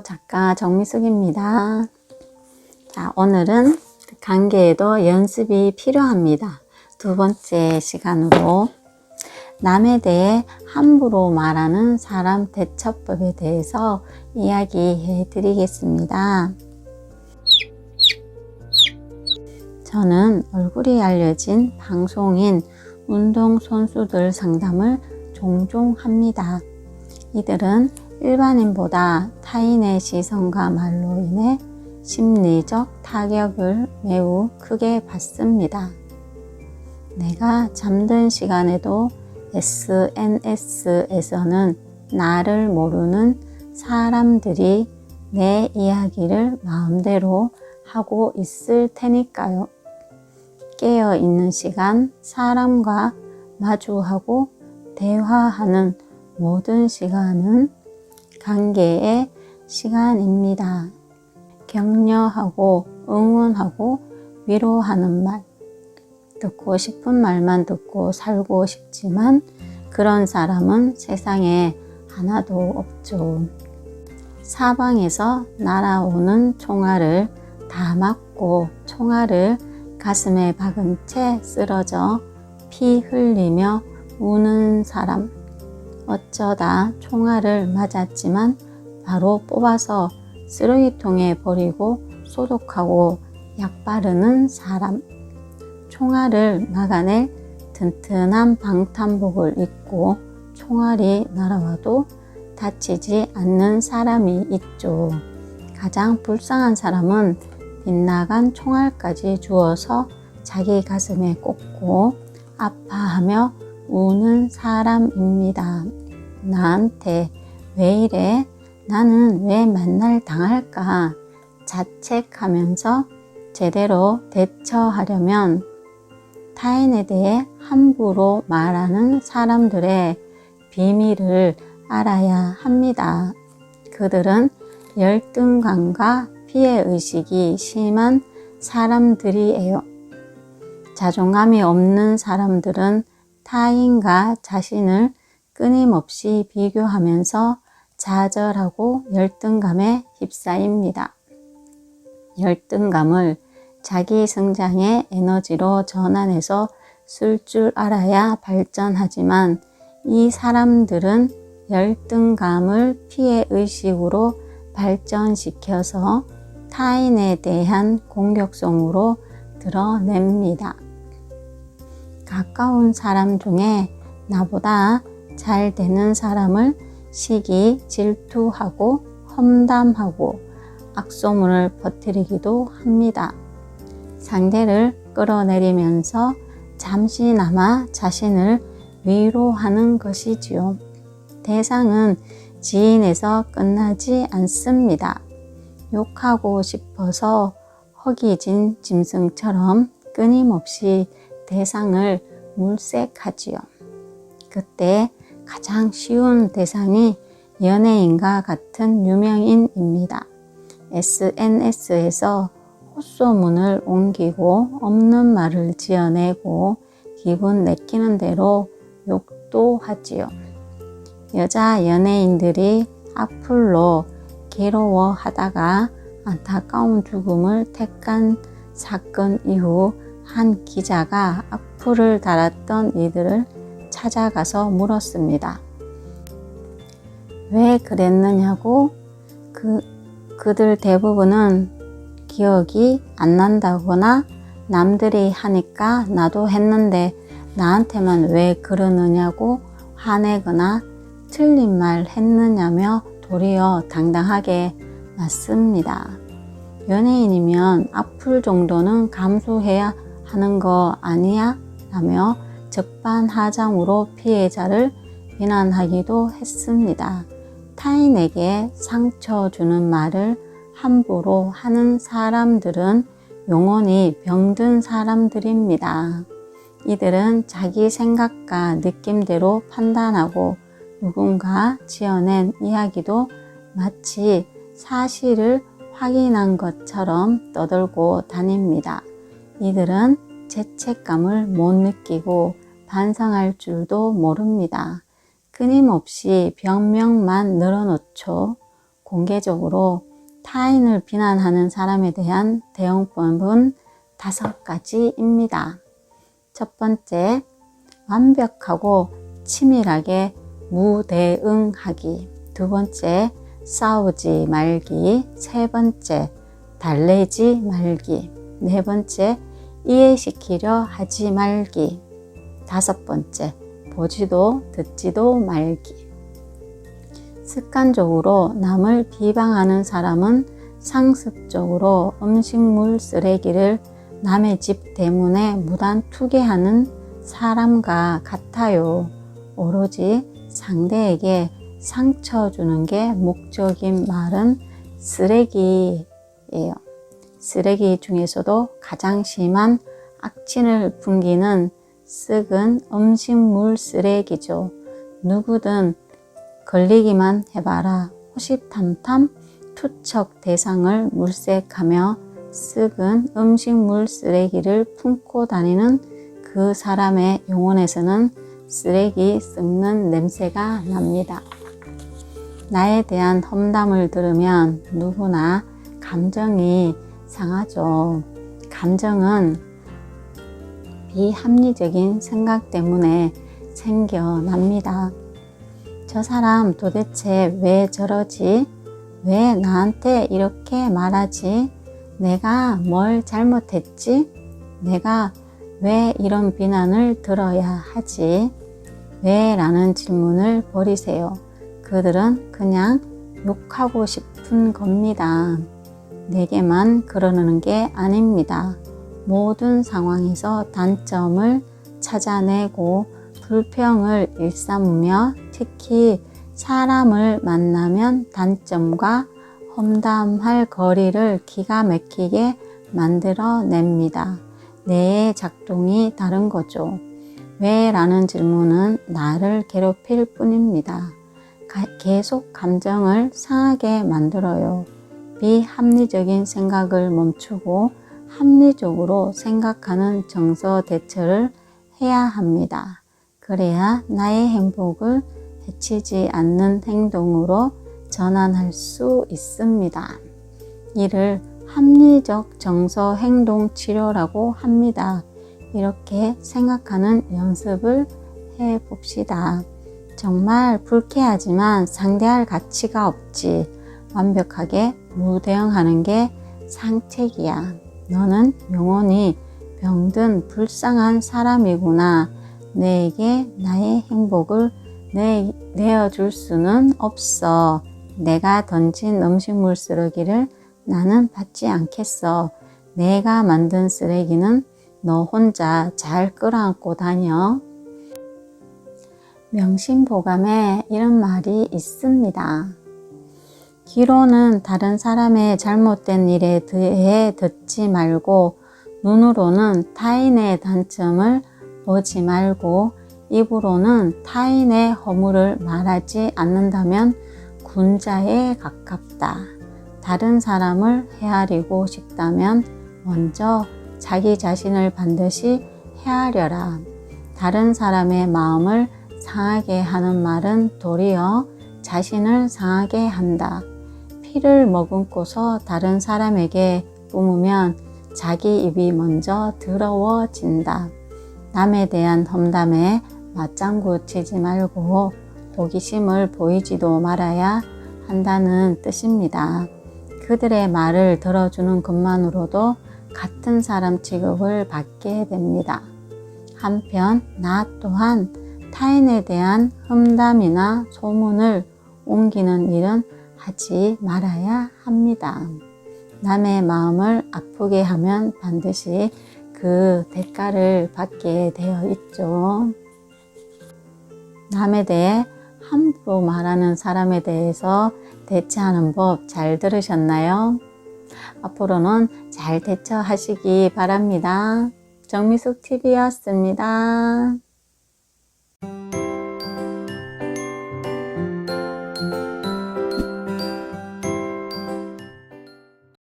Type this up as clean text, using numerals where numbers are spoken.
작가 정미숙입니다. 자, 오늘은 관계에도 연습이 필요합니다. 두 번째 시간으로 남에 대해 함부로 말하는 사람 대처법에 대해서 이야기해 드리겠습니다. 저는 얼굴이 알려진 방송인 운동선수들 상담을 종종 합니다. 이들은 일반인보다 타인의 시선과 말로 인해 심리적 타격을 매우 크게 받습니다. 내가 잠든 시간에도 SNS에서는 나를 모르는 사람들이 내 이야기를 마음대로 하고 있을 테니까요. 깨어 있는 시간, 사람과 마주하고 대화하는 모든 시간은 관계의 시간입니다. 격려하고 응원하고 위로하는 말, 듣고 싶은 말만 듣고 살고 싶지만 그런 사람은 세상에 하나도 없죠. 사방에서 날아오는 총알을 다 맞고 총알을 가슴에 박은 채 쓰러져 피 흘리며 우는 사람, 어쩌다 총알을 맞았지만 바로 뽑아서 쓰레기통에 버리고 소독하고 약 바르는 사람, 총알을 막아낼 튼튼한 방탄복을 입고 총알이 날아와도 다치지 않는 사람이 있죠. 가장 불쌍한 사람은 빗나간 총알까지 주워서 자기 가슴에 꽂고 아파하며 우는 사람입니다. 나한테 왜 이래? 나는 왜 만날 당할까? 자책하면서 제대로 대처하려면 타인에 대해 함부로 말하는 사람들의 비밀을 알아야 합니다. 그들은 열등감과 피해의식이 심한 사람들이에요. 자존감이 없는 사람들은 타인과 자신을 끊임없이 비교하면서 좌절하고 열등감에 휩싸입니다. 열등감을 자기 성장의 에너지로 전환해서 쓸 줄 알아야 발전하지만 이 사람들은 열등감을 피해의식으로 발전시켜서 타인에 대한 공격성으로 드러냅니다. 가까운 사람 중에 나보다 잘 되는 사람을 시기, 질투하고 험담하고 악소문을 퍼뜨리기도 합니다. 상대를 끌어내리면서 잠시나마 자신을 위로하는 것이지요. 대상은 지인에서 끝나지 않습니다. 욕하고 싶어서 허기진 짐승처럼 끊임없이 대상을 물색하지요. 그때 가장 쉬운 대상이 연예인과 같은 유명인입니다. SNS에서 헛소문을 옮기고 없는 말을 지어내고 기분 내키는 대로 욕도 하지요. 여자 연예인들이 악플로 괴로워하다가 안타까운 죽음을 택한 사건 이후 한 기자가 악플을 달았던 이들을 찾아가서 물었습니다. 왜 그랬느냐고? 그들 대부분은 기억이 안 난다거나 남들이 하니까 나도 했는데 나한테만 왜 그러느냐고 화내거나 틀린 말 했느냐며 도리어 당당하게 맞습니다. 연예인이면 악플 정도는 감수해야 하는 거 아니야? 라며 적반하장으로 피해자를 비난하기도 했습니다. 타인에게 상처 주는 말을 함부로 하는 사람들은 영원히 병든 사람들입니다. 이들은 자기 생각과 느낌대로 판단하고 누군가 지어낸 이야기도 마치 사실을 확인한 것처럼 떠들고 다닙니다. 이들은 죄책감을 못 느끼고 반성할 줄도 모릅니다. 끊임없이 변명만 늘어놓죠. 공개적으로 타인을 비난하는 사람에 대한 대응법은 5가지입니다. 첫 번째, 완벽하고 치밀하게 무대응하기. 두 번째, 싸우지 말기. 세 번째, 달래지 말기. 네 번째, 이해시키려 하지 말기. 다섯 번째, 보지도 듣지도 말기. 습관적으로 남을 비방하는 사람은 상습적으로 음식물 쓰레기를 남의 집 대문에 무단 투기하는 사람과 같아요. 오로지 상대에게 상처 주는 게 목적인 말은 쓰레기예요. 쓰레기 중에서도 가장 심한 악취를 풍기는 썩은 음식물 쓰레기죠. 누구든 걸리기만 해봐라. 호시탐탐 투척 대상을 물색하며 썩은 음식물 쓰레기를 품고 다니는 그 사람의 영혼에서는 쓰레기 썩는 냄새가 납니다. 나에 대한 험담을 들으면 누구나 감정이 상하죠. 감정은 비합리적인 생각 때문에 생겨납니다. 저 사람 도대체 왜 저러지? 왜 나한테 이렇게 말하지? 내가 뭘 잘못했지? 내가 왜 이런 비난을 들어야 하지? 왜? 라는 질문을 버리세요. 그들은 그냥 욕하고 싶은 겁니다. 내게만 그러는 게 아닙니다. 모든 상황에서 단점을 찾아내고 불평을 일삼으며 특히 사람을 만나면 단점과 험담할 거리를 기가 막히게 만들어냅니다. 뇌의 작동이 다른 거죠. 왜? 라는 질문은 나를 괴롭힐 뿐입니다. 계속 감정을 상하게 만들어요. 비합리적인 생각을 멈추고 합리적으로 생각하는 정서 대처를 해야 합니다. 그래야 나의 행복을 해치지 않는 행동으로 전환할 수 있습니다. 이를 합리적 정서 행동 치료라고 합니다. 이렇게 생각하는 연습을 해 봅시다. 정말 불쾌하지만 상대할 가치가 없지. 완벽하게 무대응하는 게 상책이야. 너는 영원히 병든 불쌍한 사람이구나. 내게 나의 행복을 내어줄 수는 없어. 내가 던진 음식물 쓰레기를 나는 받지 않겠어. 내가 만든 쓰레기는 너 혼자 잘 끌어안고 다녀. 명심보감에 이런 말이 있습니다. 귀로는 다른 사람의 잘못된 일에 대해 듣지 말고 눈으로는 타인의 단점을 보지 말고 입으로는 타인의 허물을 말하지 않는다면 군자에 가깝다. 다른 사람을 헤아리고 싶다면 먼저 자기 자신을 반드시 헤아려라. 다른 사람의 마음을 상하게 하는 말은 도리어 자신을 상하게 한다. 피를 머금고서 다른 사람에게 뿜으면 자기 입이 먼저 더러워진다. 남에 대한 험담에 맞장구 치지 말고 호기심을 보이지도 말아야 한다는 뜻입니다. 그들의 말을 들어주는 것만으로도 같은 사람 취급을 받게 됩니다. 한편 나 또한 타인에 대한 험담이나 소문을 옮기는 일은 하지 말아야 합니다. 남의 마음을 아프게 하면 반드시 그 대가를 받게 되어 있죠. 남에 대해 함부로 말하는 사람에 대해서 대처하는 법 잘 들으셨나요? 앞으로는 잘 대처하시기 바랍니다. 정미숙TV였습니다.